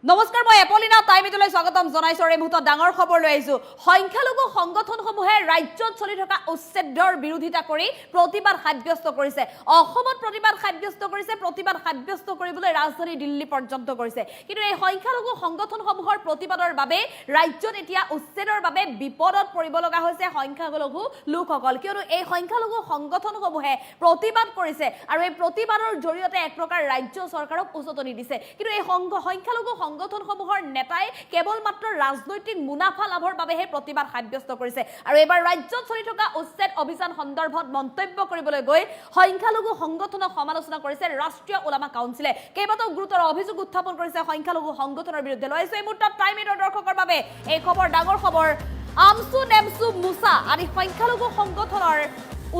নমস্কাৰ মই এপলিনা টাইমিটলৈ স্বাগতম জনাইছো এই মুহূৰ্তত ডাঙৰ খবৰ লৈ আহিছো সংখ্যালঘু সংগঠনসমূহে ৰাজ্যত চলি থকা উচ্ছেদৰ বিৰোধিতা কৰি প্ৰতিবাদ সাব্যস্ত কৰিছে অসমত প্ৰতিবাদ সাব্যস্ত কৰিবলৈ ৰাজধানী দিল্লী পৰ্যন্ত কৰিছে কিন্তু এই সংখ্যালঘু সংগঠনসমূহৰ প্ৰতিবাদৰ বাবে ৰাজ্যত এতিয়া উচ্ছেদৰ বাবে বিপদত পৰিব লগা হৈছে সংখ্যালঘু লোকসকল কিয়নো এই সংখ্যালঘু সংগঠনসমূহে প্ৰতিবাদ কৰিছে আৰু এই প্ৰতিবাদৰ জৰিয়তে এক প্ৰকাৰ ৰাজ্য চৰকাৰক উচতনি দিছে কিন্তু এই সংখ্যালঘু সংগঠনসমূহৰ নেতাই কেৱল মাত্ৰ ৰাজনৈতিক মুনাফা লাভৰ বাবেহে প্ৰতিবাদ সাব্যস্ত কৰিছে আৰু এবাৰ ৰাজ্যত চলি থকা উচ্ছেদ অভিযান সন্দৰ্ভত মন্তব্য কৰিবলৈ গৈ সংখ্যালঘু সংগঠনক সমালোচনা কৰিছে ৰাষ্ট্ৰীয় ওলামা কাউন্সিলে কেইবাটাও গুৰুতৰ অভিযোগ উত্থাপন কৰিছে সংখ্যালঘু সংগঠনৰ বিৰুদ্ধে লৈছে এই মুহূৰ্তত টাইম এইটৰ দৰ্শকৰ বাবে এই খবৰ ডাঙৰ খবৰ আমসু নেমসু মুসা আদি সংখ্যালঘু সংগঠনৰ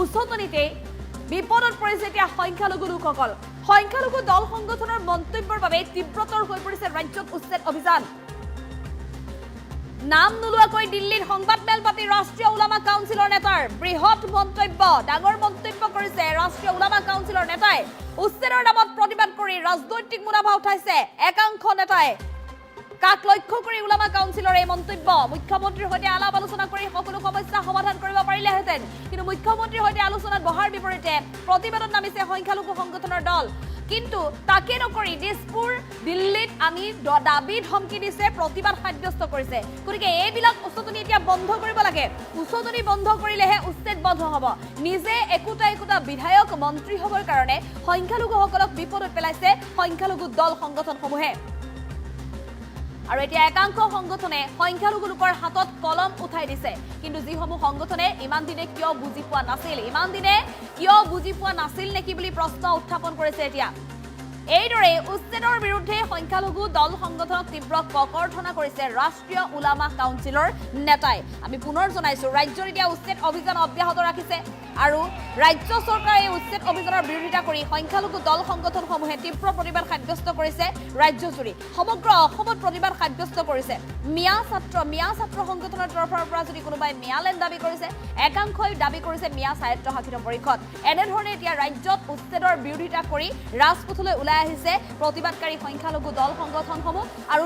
উচতনিতে বিপদত পৰিছে এতিয়া সংখ্যালঘু লোকসকল সংখ্যালঘু দল সংগঠনৰ মন্তব্যৰ বাবে তীব্ৰতৰ হৈ পৰিছে ৰাজ্যত উচ্ছেদ অভিযান নাম নোলোৱাকৈ দিল্লীৰ সংবাদমেল পাতি ৰাষ্ট্ৰীয় ওলামা কাউন্সিলৰ নেতাৰ বৃহৎ মন্তব্য ডাঙৰ মন্তব্য কৰিছে ৰাষ্ট্ৰীয় ওলামা কাউন্সিলৰ নেতাই উচ্ছেদৰ নামত প্ৰতিবাদ কৰি ৰাজনৈতিক মুনাফা উঠাইছে একাংশ নেতাই কাক লক্ষ্য কৰি ওলামা কাউন্সিলৰ এই মন্তব্য মুখ্যমন্ত্ৰীৰ সৈতে আলাপ আলোচনা কৰি সকলো সমস্যা সমাধান কৰিব পাৰিলেহেঁতেন কিন্তু মুখ্যমন্ত্ৰীৰ সৈতে আলোচনাত বহাৰ বিপৰীতে প্ৰতিবাদত নামিছে সংখ্যালঘু সংগঠনৰ দল কিন্তু তাকে নকৰি দিছপুৰ দিল্লীত আমি দাবী ধমকি দিছে প্ৰতিবাদ সাব্যস্ত কৰিছে গতিকে এইবিলাক উচতনি এতিয়া বন্ধ কৰিব লাগে উচতনি বন্ধ কৰিলেহে উচ্ছেদ বন্ধ হ'ব নিজে একোটা বিধায়ক মন্ত্ৰী হ'বৰ কাৰণে সংখ্যালঘুসকলক বিপদত পেলাইছে সংখ্যালঘু দল সংগঠনসমূহে আৰু এতিয়া একাংশ সংগঠনে সংখ্যালঘু লোকৰ হাতত কলম উঠাই দিছে কিন্তু যিসমূহ সংগঠনে ইমান দিনে কিয় বুজি পোৱা নাছিল নেকি বুলি প্ৰশ্ন উত্থাপন কৰিছে এতিয়া এইদৰে উচ্ছেদৰ বিৰুদ্ধে সংখ্যালঘু দল সংগঠনক তীব্ৰ ককৰ্থনা কৰিছে ৰাষ্ট্ৰীয় ওলামা কাউন্সিলৰ নেতাই আমি পুনৰ জনাইছো ৰাজ্যৰ এতিয়া উচ্ছেদ অভিযান অব্যাহত ৰাখিছে আৰু ৰাজ্য চৰকাৰে এই উচ্ছেদ অভিযানৰ বিৰোধিতা কৰি সংখ্যালঘু দল সংগঠনসমূহে তীব্ৰ প্ৰতিবাদ সাব্যস্ত কৰিছে ৰাজ্যজুৰি সমগ্ৰ অসমত প্ৰতিবাদ সাব্যস্ত কৰিছে মিয়া ছাত্ৰ সংগঠনৰ তৰফৰ পৰা যদি কোনোবাই মিয়ালেণ্ড দাবী কৰিছে একাংশই দাবী কৰিছে মিয়া স্বায়ত্তশাসিত পৰিষদ এনেধৰণে এতিয়া ৰাজ্যত উচ্ছেদৰ বিৰোধিতা কৰি ৰাজপথলৈ ওলাই আহিছে প্ৰতিবাদকাৰী সংখ্যালঘু দল সংগঠনসমূহ আৰু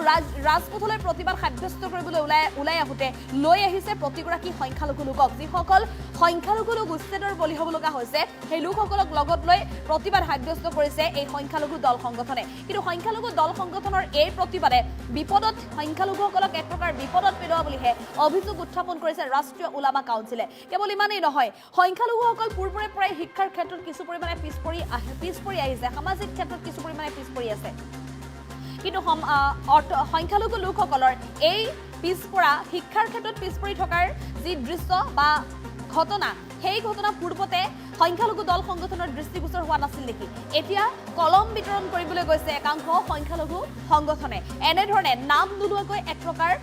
ৰাজপথলৈ প্ৰতিবাদ সাব্যস্ত কৰিবলৈ ওলাই আহোঁতে লৈ আহিছে প্ৰতিগৰাকী সংখ্যালঘু লোকক যিসকল সংখ্যালঘু লোক উচ্ছেদৰ বলি হ'ব লগা হৈছে সেই লোকসকলক লগত লৈ প্ৰতিবাদ সাব্যস্ত কৰিছে এই সংখ্যালঘু দল সংগঠনে কিন্তু সংখ্যালঘু দল সংগঠনৰ এই প্ৰতিবাদে বিপদত সংখ্যালঘুসকলক এক প্ৰকাৰ বিপদত পেলোৱা বুলিহে অভিযোগ উত্থাপন কৰিছে ৰাষ্ট্ৰীয় ওলামা কাউন্সিলে কেৱল ইমানেই নহয় সংখ্যালঘুসকল পূৰ্বৰে পৰাই শিক্ষাৰ ক্ষেত্ৰত কিছু পৰিমাণে পিছ পৰি আহিছে সামাজিক ক্ষেত্ৰত কিছু পৰিমাণে পিছ পৰি আছে কিন্তু সংখ্যালঘু লোকসকলৰ এই পিছপৰা শিক্ষাৰ ক্ষেত্ৰত পিছ পৰি থকাৰ যি দৃশ্য বা ঘটনা সেই ঘটনা পূৰ্বতে সংখ্যালঘু দল সংগঠনৰ দৃষ্টিগোচৰ হোৱা নাছিল নেকি এতিয়া কলম বিতৰণ কৰিবলৈ গৈছে একাংশ সংখ্যালঘু সংগঠনে এনেধৰণে নাম নোলোৱাকৈ এক প্ৰকাৰ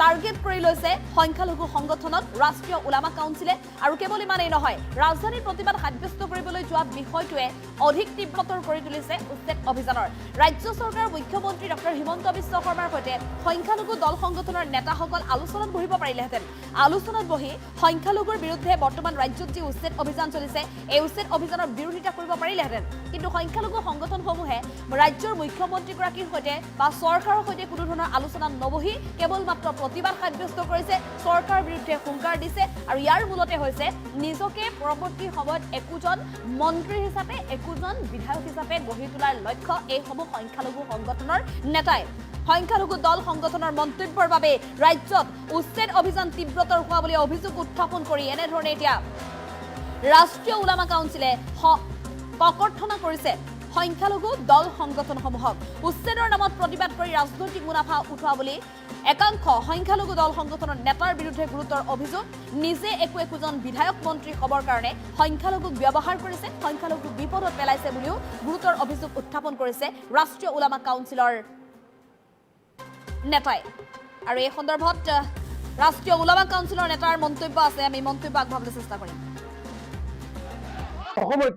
টাৰ্গেট কৰি লৈছে সংখ্যালঘু সংগঠনক ৰাষ্ট্ৰীয় ওলামা কাউন্সিলে আৰু কেৱল ইমানেই নহয় ৰাজধানীৰ প্ৰতিবাদ সাব্যস্ত কৰিবলৈ যোৱা বিষয়টোৱে অধিক তীব্ৰতৰ কৰি তুলিছে উচ্ছেদ অভিযানৰ ৰাজ্য চৰকাৰৰ মুখ্যমন্ত্ৰী ডক্টৰ হিমন্ত বিশ্ব শৰ্মাৰ সৈতে সংখ্যালঘু দল সংগঠনৰ নেতাসকল আলোচনাত বহিব পাৰিলেহেঁতেন আলোচনাত বহি সংখ্যালঘুৰ বিৰুদ্ধে বৰ্তমান ৰাজ্যত যি উচ্ছেদ অভিযান চলিছে এই উচ্ছেদ অভিযানৰ বিৰোধিতা কৰিব পাৰিলেহেঁতেন কিন্তু সংখ্যালঘু সংগঠনসমূহে ৰাজ্যৰ মুখ্যমন্ত্ৰীগৰাকীৰ সৈতে বা চৰকাৰৰ সৈতে কোনো ধৰণৰ আলোচনাত নবহি কেৱল মাত্ৰ প্ৰতিবাদ সাব্যস্ত কৰিছে চৰকাৰৰ বিৰুদ্ধে হুংকাৰ দিছে আৰু ইয়াৰ মূলতে হৈছে নিজকে পৰৱৰ্তী সময়ত একোজন মন্ত্ৰী হিচাপে একোজন বিধায়ক হিচাপে গঢ়ি তোলাৰ লক্ষ্য এইসমূহ সংখ্যালঘু সংগঠনৰ নেতাই সংখ্যালঘু দল সংগঠনৰ মন্তব্যৰ বাবে ৰাজ্যত উচ্ছেদ অভিযান তীব্ৰতৰ হোৱা বুলি অভিযোগ উত্থাপন কৰি এনেধৰণে এতিয়া ৰাষ্ট্ৰীয় ওলামা কাউন্সিলে ককৰ্থনা কৰিছে সংখ্যালঘু দল সংগঠনসমূহক উচ্ছেদৰ নামত প্ৰতিবাদ কৰি ৰাজনৈতিক মুনাফা উঠোৱা বুলি একাংশ সংখ্যালঘু দল সংগঠনৰ নেতাৰ বিৰুদ্ধে গুৰুতৰ অভিযোগ নিজে একোজন বিধায়ক মন্ত্ৰী হ'বৰ কাৰণে সংখ্যালঘুক ব্যৱহাৰ কৰিছে সংখ্যালঘুক বিপদত পেলাইছে বুলিও গুৰুতৰ অভিযোগ উত্থাপন কৰিছে ৰাষ্ট্ৰীয় ওলামা কাউন্সিলৰ নেতাই আৰু এই সন্দৰ্ভত ৰাষ্ট্ৰীয় ওলামা কাউন্সিলৰ নেতাৰ মন্তব্য আছে আমি মন্তব্য আগবঢ়াবলৈ চেষ্টা কৰিম অসমৰ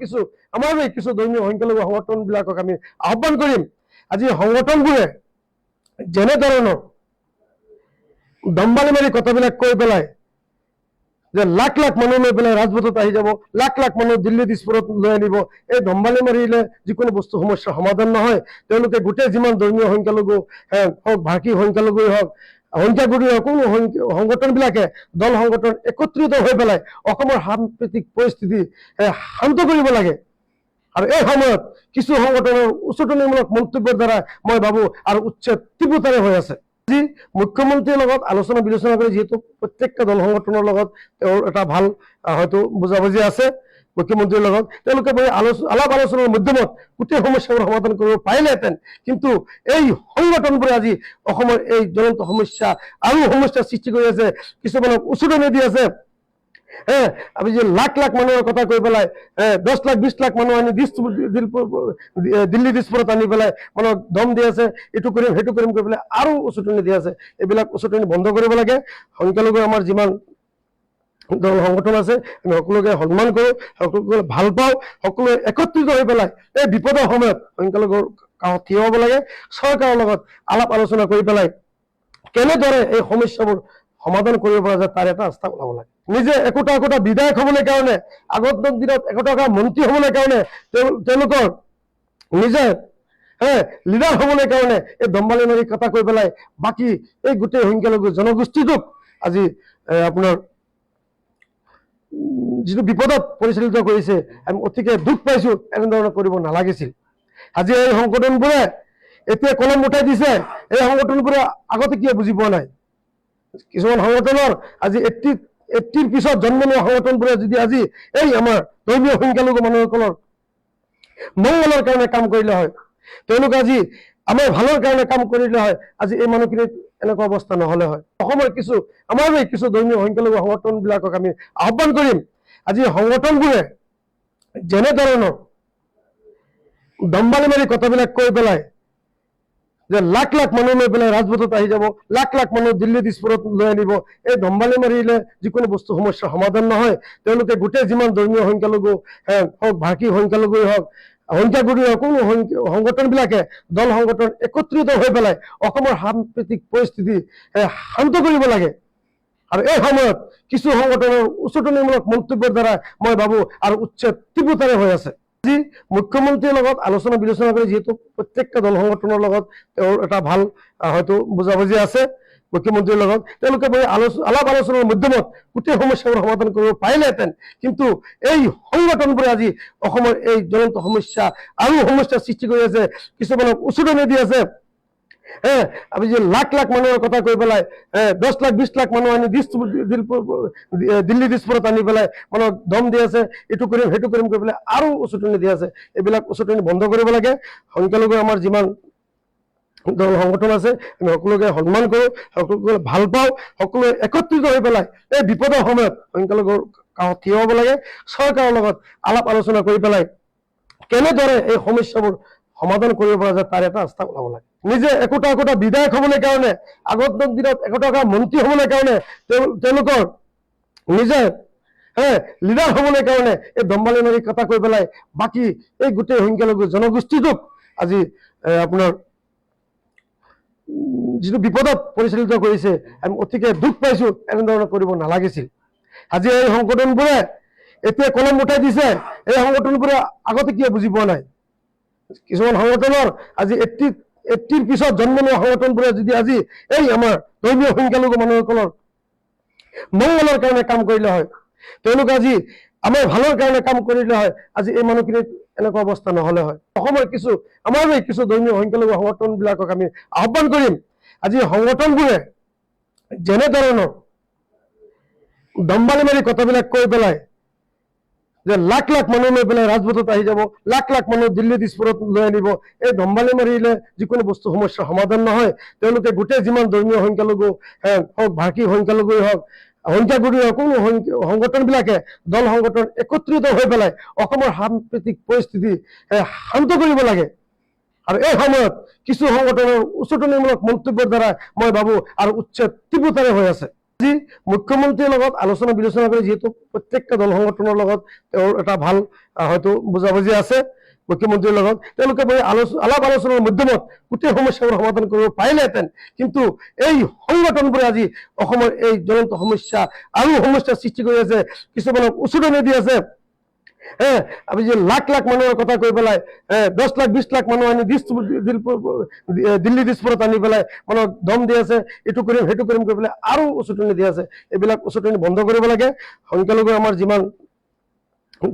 আমাৰ কিছু ধৰ্মীয় সংখ্যালঘু সংগঠনবিলাকক আমি আহ্বান কৰিম আজি সংগঠনবোৰে যেনে ধৰণৰ দম্বালি মাৰি কথাবিলাক কৈ পেলাই যে লাখ লাখ মানুহ লৈ পেলাই ৰাজপথত আহি যাব, লাখ লাখ মানুহ দিল্লী দিছপুৰত লৈ আনিব। এই ধম্বালি মাৰিলে যিকোনো বস্তু সমস্যাৰ সমাধান নহয়। তেওঁলোকে গোটেই যিমান ধৰ্মীয় সংখ্যালঘু হওক, ভাষিক সংখ্যালঘুই হওক, সংখ্যাগুৰুৱে হওক, কোনো সংগঠনবিলাকে দল সংগঠন একত্ৰিত হৈ পেলাই অসমৰ সাম্প্ৰতিক পৰিস্থিতি শান্ত কৰিব লাগে। আৰু এই সময়ত কিছু সংগঠনৰ উচতনিমূলক মন্তব্যৰ দ্বাৰা মই ভাবো আৰু উচ্ছেদ তীব্ৰতাৰে হৈ আছে। আজি মুখ্যমন্ত্ৰীৰ লগত আলোচনা বিলোচনা কৰি যিহেতু প্ৰত্যেকটা দল সংগঠনৰ লগত তেওঁৰ এটা ভাল হয়তো বুজাবুজি আছে মুখ্যমন্ত্ৰীৰ লগত, তেওঁলোকে আলাপ আলোচনাৰ মাধ্যমত গোটেই সমস্যাবোৰ সমাধান কৰিব পাৰিলেহেঁতেন। কিন্তু এই সংগঠনবোৰে আজি অসমৰ এই জ্বলন্ত সমস্যা আৰু সমস্যাৰ সৃষ্টি কৰি আছে, কিছুমানক উচতনি দি আছে। আমি যে লাখ লাখ মানুহৰ কথা কৈ পেলাই 10 লাখ 20 লাখ মানুহ আনি দিল্লী দিছপুৰত আনি পেলাই মানুহক দম দি আছে, এইটো কৰিম সেইটো কৰিম কৈ পেলাই আৰু উচতনি দি আছে। এইবিলাক উচতনি বন্ধ কৰিব লাগে। সংখ্যালঘু আমাৰ যিমান দল সংগঠন আছে আমি সকলোকে সন্মান কৰোঁ, সকলোকে ভাল পাওঁ, সকলোৱে একত্ৰিত হৈ পেলাই এই বিপদৰ সময়ত সংখ্যালঘুৰ কাষত থিয় হ'ব লাগে। চৰকাৰৰ লগত আলাপ আলোচনা কৰি পেলাই কেনেদৰে এই সমস্যাবোৰ সমাধান কৰিব পৰা যায় তাৰ এটা ৰাস্তা ওলাব লাগে। নিজে একোটা একোটা বিধায়ক হ'বলৈ কাৰণে, আগন্তুক দিনত একোটা মন্ত্ৰী হ'বলৈ কাৰণে, তেওঁলোকৰ নিজে লিডাৰ হ'বলৈ কাৰণে এই দম্বালি মাৰি কথা কৈ পেলাই বাকী এই গোটেই সংখ্যালঘু জনগোষ্ঠীটোক আজি আপোনাৰ যিটো বিপদত পৰিচালিত কৰিছে আমি অতিকে দুখ পাইছোঁ। এনেধৰণে কৰিব নালাগিছিল। আজি এই সংগঠনবোৰে এতিয়া কলম উঠাই দিছে। এই সংগঠনবোৰে আগতে কিয় বুজি পোৱা নাই? কিছুমান সংগঠনৰ আজি 80ৰ পিছত জন্ম লোৱা সংগঠনবোৰে যদি আজি এই আমাৰ ধৰ্মীয় সংখ্যালঘু মানুহসকলৰ মংগলৰ কাৰণে কাম কৰিলে হয়, তেওঁলোকে আজি আমাৰ ভালৰ কাৰণে কাম কৰিলে হয়, আজি এই মানুহখিনিৰ এনেকুৱা অৱস্থা নহ'লে হয়। অসমৰ আমাৰ কিছু ধৰ্মীয় সংখ্যালঘু সংগঠনবিলাকক আমি আহ্বান কৰিম, আজি সংগঠনবোৰে যেনেধৰণৰ দম্বালি মাৰি কথাবিলাক কৈ পেলাই যে লাখ লাখ মানুহ লৈ পেলাই ৰাজপথত আহি যাব, লাখ লাখ মানুহ দিল্লী দিছপুৰত লৈ আনিব। এই ধম্বালি মাৰিলে যিকোনো বস্তু সমস্যাৰ সমাধান নহয়। তেওঁলোকে গোটেই যিমান ধৰ্মীয় সংখ্যালঘু হওক, ভাষিক সংখ্যালঘুই হওক, সংখ্যাগুৰুৱে হওক, কোনো সংগঠনবিলাকে দল সংগঠন একত্ৰিত হৈ পেলাই অসমৰ সাম্প্ৰতিক পৰিস্থিতি শান্ত কৰিব লাগে। আৰু এই সময়ত কিছু সংগঠনৰ উচতনিমূলক মন্তব্যৰ দ্বাৰা মই ভাবো আৰু উচ্ছেদ তীব্ৰতাৰে হৈ আছে। আজি মুখ্যমন্ত্ৰীৰ লগত আলোচনা বিলোচনা কৰি যিহেতু প্ৰত্যেকটা দল সংগঠনৰ লগত তেওঁৰ এটা ভাল হয়তো বুজাবুজি আছে মুখ্যমন্ত্ৰীৰ লগত, তেওঁলোকে আলাপ আলোচনাৰ মাধ্যমত গোটেই সমস্যাবোৰ সমাধান কৰিব পাৰিলেহেঁতেন। কিন্তু এই সংগঠনবোৰে আজি অসমৰ এই জ্বলন্ত সমস্যা আৰু সমস্যাৰ সৃষ্টি কৰি আছে, কিছুমানক উচতনি দি আছে। আমি যে লাখ লাখ মানুহৰ কথা কৈ পেলাই 10 লাখ 20 লাখ মানুহ আনি দিল্লী দিছপুৰত আনি পেলাই মানুহক দম দি আছে, এইটো কৰিম সেইটো কৰিম কৈ পেলাই আৰু উচতনি দি আছে। এইবিলাক উচতনি বন্ধ কৰিব লাগে। সংখ্যালঘু আমাৰ যিমান দল সংগঠন আছে আমি সকলোকে সন্মান কৰোঁ, সকলোকে ভাল পাওঁ, সকলোৱে একত্ৰিত হৈ পেলাই এই বিপদৰ সময়ত সংখ্যালঘুৰ কাষত থিয় হ'ব লাগে। চৰকাৰৰ লগত আলাপ আলোচনা কৰি পেলাই কেনেদৰে এই সমস্যাবোৰ সমাধান কৰিব পৰা যায় তাৰ এটা ৰাস্তা ওলাব লাগে। নিজে একোটা একোটা বিধায়ক হ'বলৈ কাৰণে, আগন্তুক দিনত একোটা মন্ত্ৰী হ'বলৈ কাৰণে, তেওঁলোকৰ নিজে লিডাৰ হ'বলৈ কাৰণে এই দম্বালি মাৰি কথা কৈ পেলাই বাকী এই গোটেই সংখ্যালঘু জনগোষ্ঠীটোক আজি আপোনাৰ যিটো বিপদত পৰিচালিত কৰিছে আমি অতিকে দুখ পাইছোঁ। এনেধৰণে কৰিব নালাগিছিল। আজি এই সংগঠনবোৰে এতিয়া কলম উঠাই দিছে। এই সংগঠনবোৰে আগতে কিয় বুজি পোৱা নাই? কিছুমান সংগঠনৰ আজি 80ৰ পিছত জন্ম লোৱা সংগঠনবোৰে যদি আজি এই আমাৰ ধৰ্মীয় সংখ্যালঘু মানুহসকলৰ মংগলৰ কাৰণে কাম কৰিলে হয়, তেওঁলোকে আজি আমাৰ ভালৰ কাৰণে কাম কৰিলে হয়, আজি এই মানুহখিনিৰ এনেকুৱা অৱস্থা নহ'লে হয়। অসমৰ আমাৰ কিছু ধৰ্মীয় সংখ্যালঘু সংগঠনবিলাকক আমি আহ্বান কৰিম, আজি সংগঠনবোৰে যেনেধৰণৰ দম্বালি মাৰি কথাবিলাক কৈ পেলাই যে লাখ লাখ মানুহ লৈ পেলাই ৰাজপথত আহি যাব, লাখ লাখ মানুহ দিল্লী দিছপুৰত লৈ আনিব। এই দম্বালি মাৰিলে যিকোনো বস্তু সমস্যাৰ সমাধান নহয়। তেওঁলোকে গোটেই যিমান ধৰ্মীয় সংখ্যালঘু হওক, ভাষিক সংখ্যালঘুই হওক, সংখ্যাগুৰুৱে হওক, কোনো সংগঠনবিলাকে দল সংগঠন একত্ৰিত হৈ পেলাই অসমৰ সাম্প্ৰতিক পৰিস্থিতি শান্ত কৰিব লাগে। আৰু এই সময়ত কিছু সংগঠনৰ উচতনিমূলক মন্তব্যৰ দ্বাৰা মই ভাবো আৰু উচ্ছেদ তীব্ৰতাৰে হৈ আছে। আজি মুখ্যমন্ত্ৰীৰ লগত আলোচনা বিলোচনা কৰি যিহেতু প্ৰত্যেকটা দল সংগঠনৰ লগত তেওঁৰ এটা ভাল হয়তো বুজাবুজি আছে মুখ্যমন্ত্ৰীৰ লগত তেওঁলোকে বহি আলাপ আলোচনাৰ মাধ্যমত গোটেই সমস্যাবোৰ সমাধান কৰিব পাৰিলেহেঁতেন কিন্তু এই সংগঠনবোৰে আজি অসমৰ এই জ্বলন্ত সমস্যা আৰু সমস্যাৰ সৃষ্টি কৰি আছে কিছুমানক উচতনি দি আছে আমি যে লাখ লাখ মানুহৰ কথা কৈ পেলাই 10 লাখ 20 লাখ মানুহ আনি দিল্লী দিছপুৰত আনি পেলাই মানুহক দম দি আছে এইটো কৰিম সেইটো কৰিম কৈ পেলাই আৰু উচতনি দি আছে এইবিলাক উচতনি বন্ধ কৰিব লাগে সংখ্যালঘু আমাৰ যিমান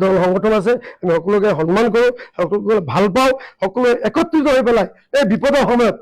দল সংগঠন আছে আমি সকলোকে সন্মান কৰোঁ সকলোকে ভাল পাওঁ সকলোৱে একত্ৰিত হৈ পেলাই এই বিপদৰ সময়ত